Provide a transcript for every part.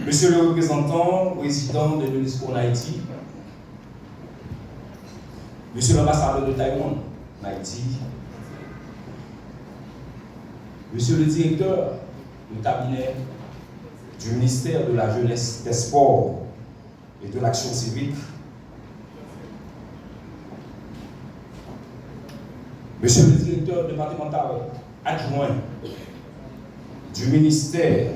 Monsieur le représentant, résident de l'UNESCO en Haïti, Monsieur l'ambassadeur de Taïwan en Haïti, Monsieur le directeur du cabinet du ministère de la Jeunesse, des Sports et de l'Action civique, Monsieur le directeur départemental adjoint du ministère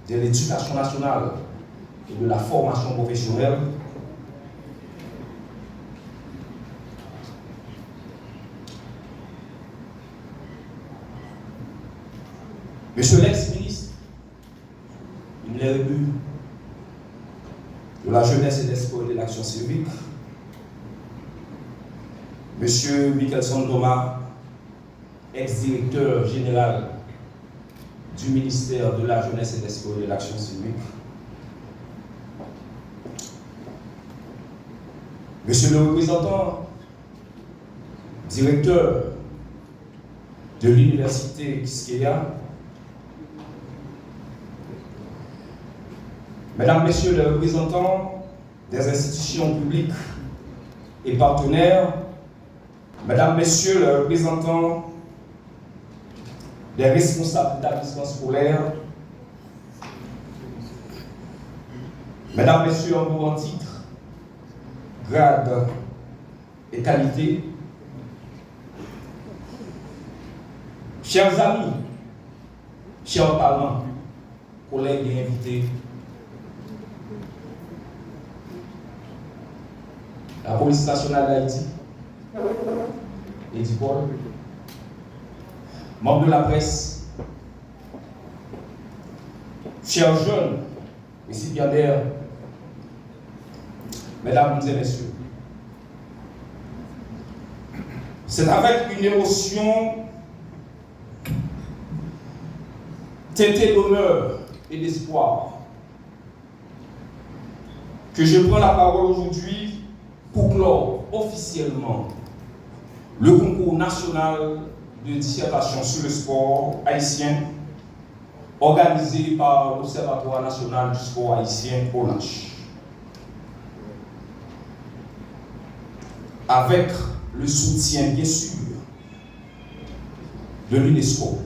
de l'Éducation nationale et de la formation professionnelle, Monsieur l'ex-ministre, il est élu de la Jeunesse et des Sports et de l'Action civique, Monsieur Michelson Thomas, ex-directeur général du ministère de la Jeunesse et des Sports et de l'Action civique, Monsieur le représentant, directeur de l'Université Quisqueya, Mesdames, Messieurs les représentants des institutions publiques et partenaires, Mesdames, Messieurs les représentants des responsables d'établissements scolaires, Mesdames, Messieurs en bon titre, grade et qualité, chers amis, chers parents, collègues et invités, la police nationale d'Haïti, Edipol, membres de la presse, chers jeunes, récipiendaires, mesdames et messieurs, c'est avec une émotion teintée d'honneur et d'espoir que je prends la parole aujourd'hui pour clore officiellement le concours national de dissertation sur le sport haïtien organisé par l'Observatoire national du sport haïtien ONACH. Avec le soutien, bien sûr, de l'UNESCO.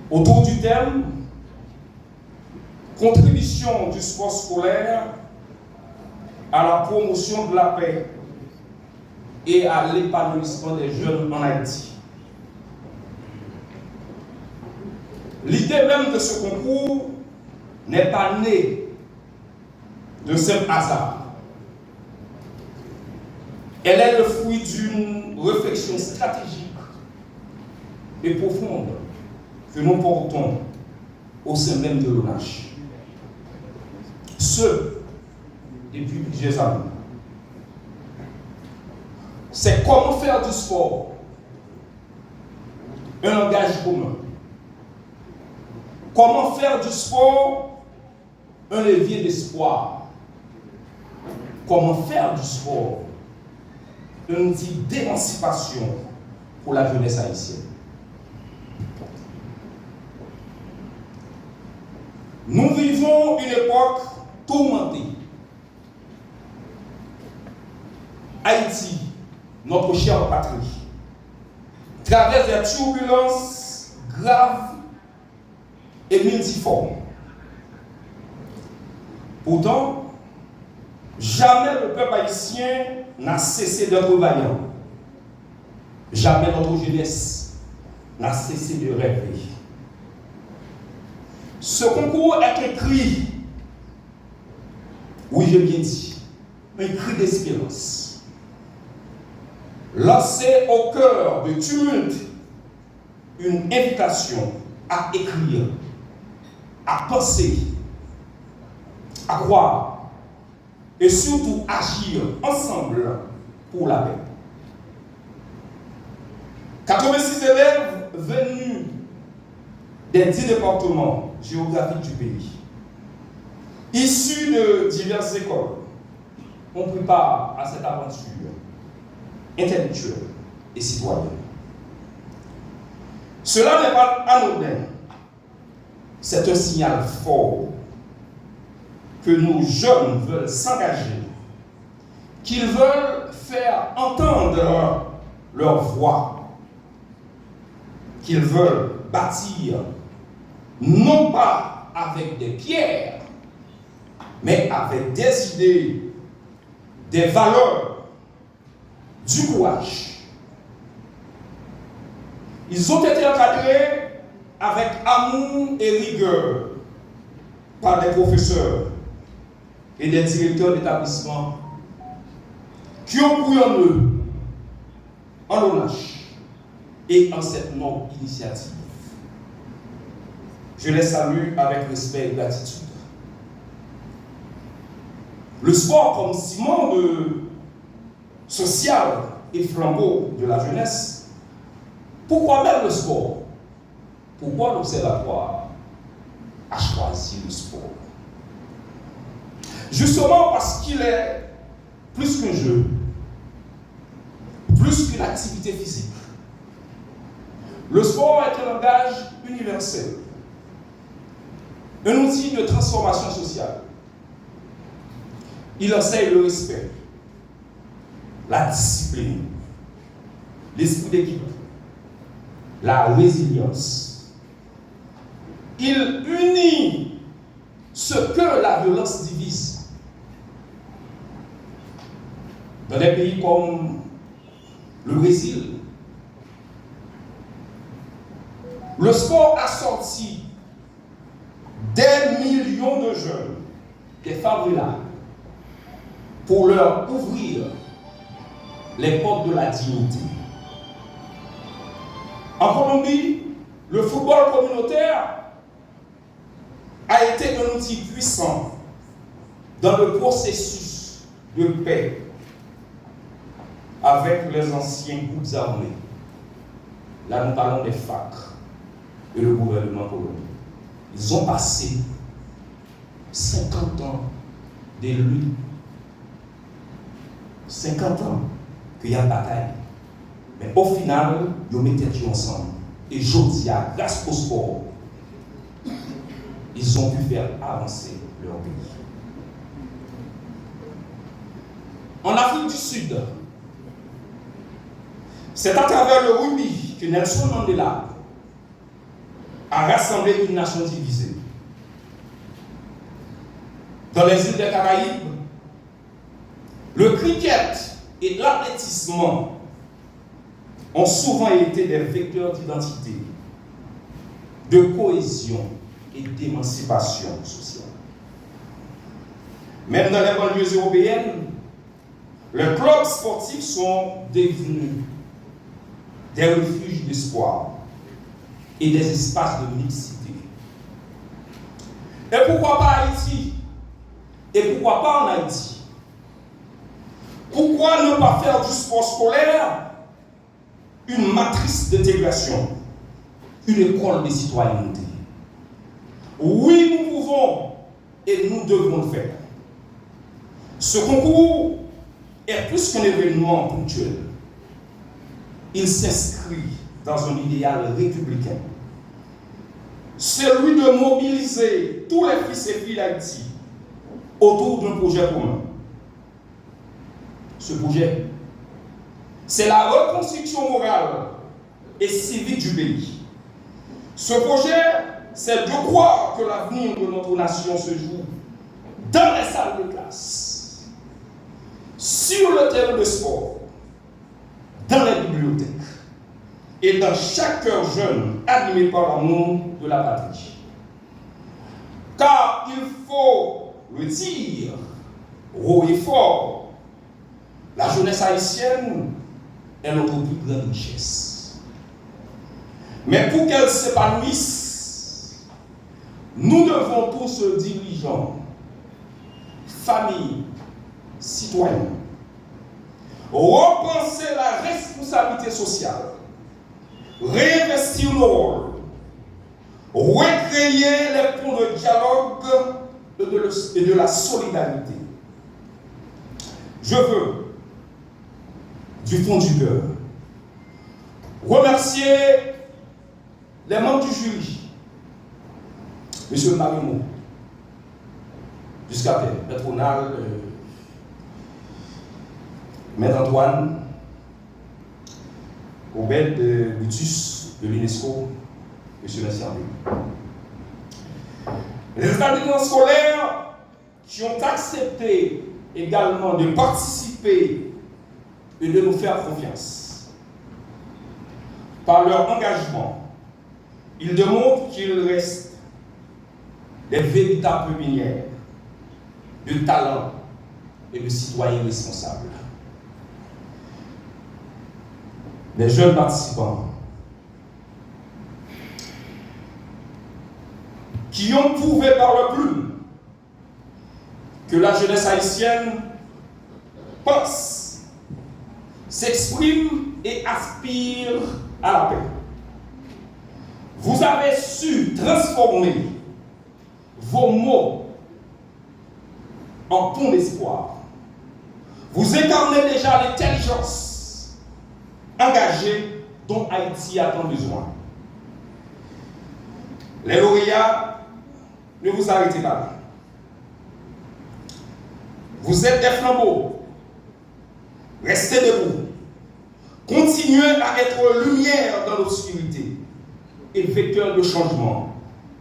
Autour du thème « Contribution du sport scolaire à la promotion de la paix et à l'épanouissement des jeunes en Haïti ». L'idée même de ce concours n'est pas née de simple hasard. Elle est le fruit d'une réflexion stratégique et profonde que nous portons au sein même de l'ONACH. Ce, depuis plusieurs années. C'est comment faire du sport un langage commun. Comment faire du sport un levier d'espoir. Comment faire du sport un outil d'émancipation pour la jeunesse haïtienne. Nous vivons une époque tourmentée. Haïti, notre chère patrie, traverse des turbulences graves et multiformes. Pourtant, jamais le peuple haïtien n'a cessé d'être vaillant. Jamais notre jeunesse n'a cessé de rêver. Ce concours est un cri, oui j'ai bien dit, un cri d'espérance. Lancé au cœur de tumulte, une invitation à écrire, à penser, à croire, et surtout agir ensemble pour la paix. 86 élèves venus des 10 départements géographiques du pays, issus de diverses écoles, ont pris part à cette aventure intellectuelle et citoyenne. Cela n'est pas anodin. c'est un signal fort que nos jeunes veulent s'engager, qu'ils veulent faire entendre leur voix, qu'ils veulent bâtir, non pas avec des pierres, mais avec des idées, des valeurs, du courage. Ils ont été encadrés avec amour et rigueur par des professeurs et des directeurs d'établissement qui ont pris en eux, en l'ONACH et en cette noble initiative. Je les salue avec respect et gratitude. Le sport comme ciment social et flambeau de la jeunesse. Pourquoi même le sport? Pourquoi l'Observatoire a choisi le sport? Justement parce qu'il est plus qu'un jeu, plus qu'une activité physique. Le sport est un langage universel, un outil de transformation sociale. Il enseigne le respect, la discipline, l'esprit d'équipe, la résilience. Il unit ce que la violence divise. Dans des pays comme le Brésil, le sport a sorti des millions de jeunes des favelas pour leur ouvrir les portes de la dignité. En Colombie, le football communautaire a été un outil puissant dans le processus de paix avec les anciens groupes armés. Là, nous parlons des FARC et le gouvernement colombien. Ils ont passé 50 ans de lutte. 50 ans qu'il y a bataille. Mais au final, ils mettaient ensemble. Et aujourd'hui, grâce au sport, ils ont pu faire avancer leur pays. En Afrique du Sud, c'est à travers le rugby que Nelson Mandela a rassemblé une nation divisée. Dans les îles des Caraïbes, le cricket et l'athlétisme ont souvent été des vecteurs d'identité, de cohésion et d'émancipation sociale. Même dans les banlieues européennes, les clubs sportifs sont devenus des refuges d'espoir et des espaces de mixité. Et pourquoi pas Haïti? Et pourquoi pas en Haïti? Pourquoi ne pas faire du sport scolaire une matrice d'intégration, une école de citoyenneté? Oui, nous pouvons et nous devons le faire. Ce concours est plus qu'un événement ponctuel. Il s'inscrit dans un idéal républicain, celui de mobiliser tous les fils et filles d'Haïti autour d'un projet commun. Ce projet, c'est la reconstruction morale et civique du pays. Ce projet, c'est de croire que l'avenir de notre nation se joue dans les salles de classe, sur le terrain de sport, dans les bibliothèques et dans chaque cœur jeune animé par l'amour de la patrie. Car il faut le dire haut et fort, la jeunesse haïtienne est notre plus grande richesse. Mais pour qu'elle s'épanouisse, nous devons tous, dirigeants, familles, citoyens, repenser la responsabilité sociale, réinvestir nos rôles, recréer les ponts de dialogue et de la solidarité. Je veux, du fond du cœur, remercier les membres du jury, Monsieur Marimo, jusqu'à terre, Maître Ronald, Maître Antoine, Obed Boutus de l'UNESCO, Monsieur Messiaen. Les établissements scolaires qui ont accepté également de participer et de nous faire confiance. Par leur engagement, ils démontrent qu'ils restent des véritables pionniers de talent et de citoyens responsables. Les jeunes participants qui ont prouvé par leur plume que la jeunesse haïtienne pense, s'exprime et aspire à la paix. Vous avez su transformer vos mots en ton espoir. Vous incarnez déjà l'intelligence engagée dont Haïti a tant besoin. Les lauréats, ne vous arrêtez pas là. Vous êtes des flambeaux. Restez debout. Continuez à être lumière dans l'obscurité et vecteur de changement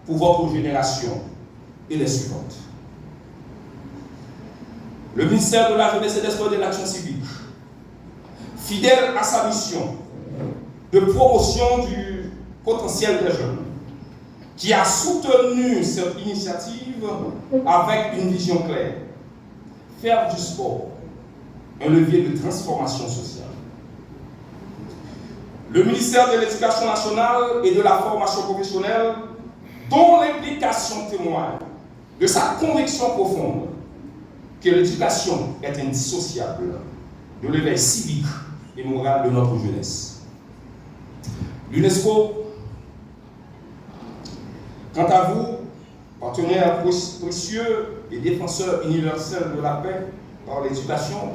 pour votre génération et les suivantes. Le ministère de la Jeunesse et des Sports et de l'Action civique, fidèle à sa mission de promotion du potentiel des jeunes, qui a soutenu cette initiative avec une vision claire, faire du sport un levier de transformation sociale. Le ministère de l'Éducation nationale et de la formation professionnelle, dont l'implication témoigne de sa conviction profonde que l'éducation est indissociable de l'éveil civique et moral de notre jeunesse. L'UNESCO, quant à vous, partenaires précieux et défenseurs universels de la paix par l'éducation,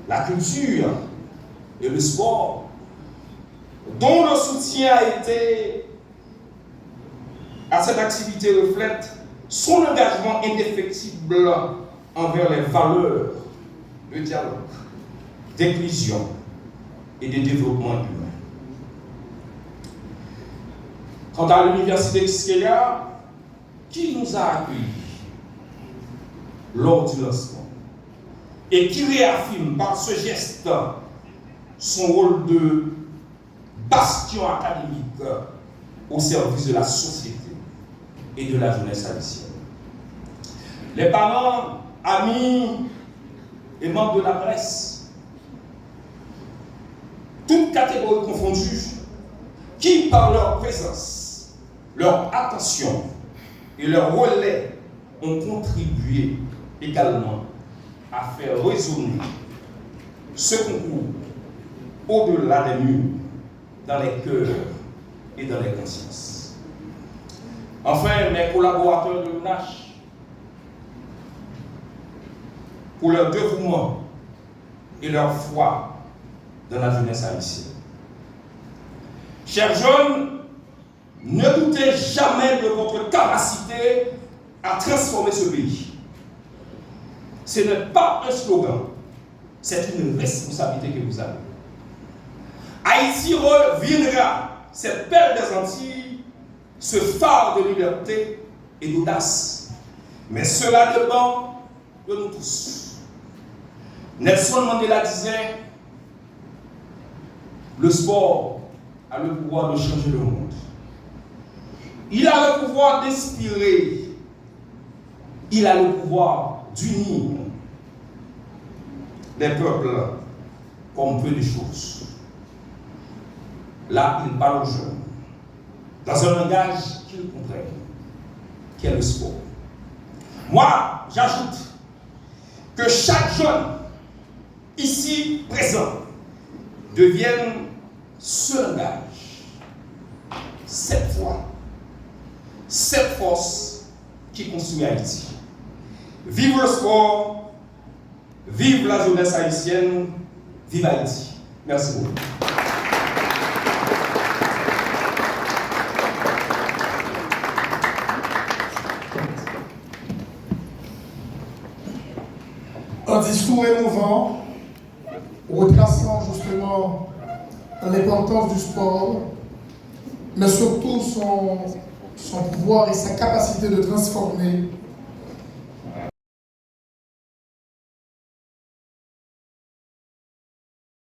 la culture et le sport, dont le soutien a été à cette activité reflète son engagement indéfectible envers les valeurs de dialogue, d'inclusion et de développement humain. Quant à l'université Quisqueya, qui nous a accueillis lors du lancement et qui réaffirme par ce geste son rôle de bastion académique au service de la société et de la jeunesse haïtienne. Les parents, amis et membres de la presse, toutes catégories confondues, qui par leur présence, leur attention et leur relais ont contribué également à faire résonner ce concours au-delà des murs, dans les cœurs et dans les consciences. Enfin, mes collaborateurs de l'UNACH, pour leur dévouement et leur foi dans la jeunesse haïtienne. Chers jeunes, ne doutez jamais de votre capacité à transformer ce pays. Ce n'est pas un slogan, c'est une responsabilité que vous avez. Haïti reviendra, cette perle des Antilles, ce phare de liberté et d'audace. Mais cela dépend de nous tous. Nelson Mandela disait, le sport a le pouvoir de changer le monde. Il a le pouvoir d'inspirer. Il a le pouvoir d'unir les peuples comme peu de choses. Là, il parle aux jeunes dans un langage qu'ils comprennent, qui est le sport. Moi, j'ajoute que chaque jeune ici présent devienne ce langage, cette foi, cette force qui construit Haïti. Vive le sport, vive la jeunesse haïtienne, vive Haïti. Merci beaucoup. un discours émouvant, retraçant justement l'importance du sport, mais surtout son pouvoir et sa capacité de transformer